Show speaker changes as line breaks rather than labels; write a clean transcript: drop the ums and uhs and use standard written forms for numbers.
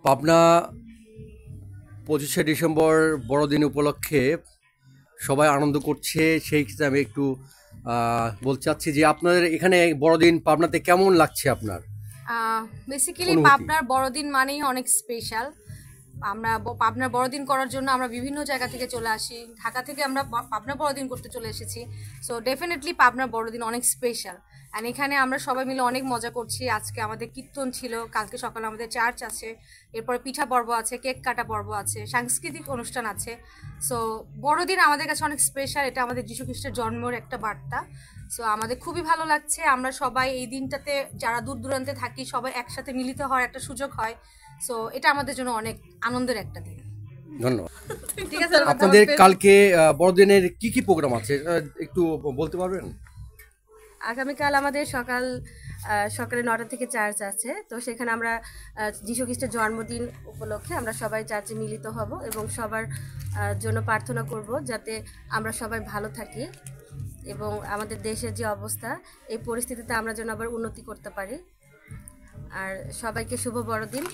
Pabna 25শে December বড়দিন উপলক্ষে সবাই আনন্দ করছে। সেই ক্ষেত্রে আমি একটু বলতে চাচ্ছি যে আপনাদের এখানে বড়দিন পাবনাতে কেমন লাগছে আপনার
বেসিক্যালি
অনুভূতি?
পাবনার বড়দিন মানেই অনেক স্পেশাল। আমরা পাবনার বড়দিন করার জন্য আমরা বিভিন্ন জায়গা থেকে চলে আসি। ঢাকা থেকে আমরা পাবনার বড়দিন করতে চলে এসেছি। সো ডেফিনেটলি পাবনার বড়দিন অনেক স্পেশাল। অ্যান্ড এখানে আমরা সবাই মিলে অনেক মজা করছি। আজকে আমাদের কীর্তন ছিল, কালকে সকালে আমাদের চার্চ আছে, এরপরে পিঠা পর্ব আছে, কেক কাটা পর্ব আছে, সাংস্কৃতিক অনুষ্ঠান আছে। সো বড়দিন আমাদের কাছে অনেক স্পেশাল। এটা আমাদের যীশু খ্রিস্টের জন্মের একটা বার্তা। সো আমাদের খুবই ভালো লাগছে। আমরা সবাই এই দিনটাতে যারা দূর দূরান্তে থাকি সবাই একসাথে মিলিত হওয়ার একটা সুযোগ হয়। সো এটা আমাদের জন্য অনেক আনন্দের একটা দিন।
ধন্যবাদ।
ঠিক আছে,
আপনাদের কালকে বড়দিনের কি প্রোগ্রাম আছে একটু বলতে পারবেন?
আগামীকাল আমাদের সকালে 9টা থেকে চার্চ আছে। তো সেখানে আমরা যীশু খ্রিস্টের জন্মদিন উপলক্ষে আমরা সবাই চার্চে মিলিত হব এবং সবার জন্য প্রার্থনা করব যাতে আমরা সবাই ভালো থাকি এবং আমাদের দেশের যে অবস্থা এই পরিস্থিতিতে আমরা যেন আবার উন্নতি করতে পারি। আর সবাইকে শুভ বড়দিন।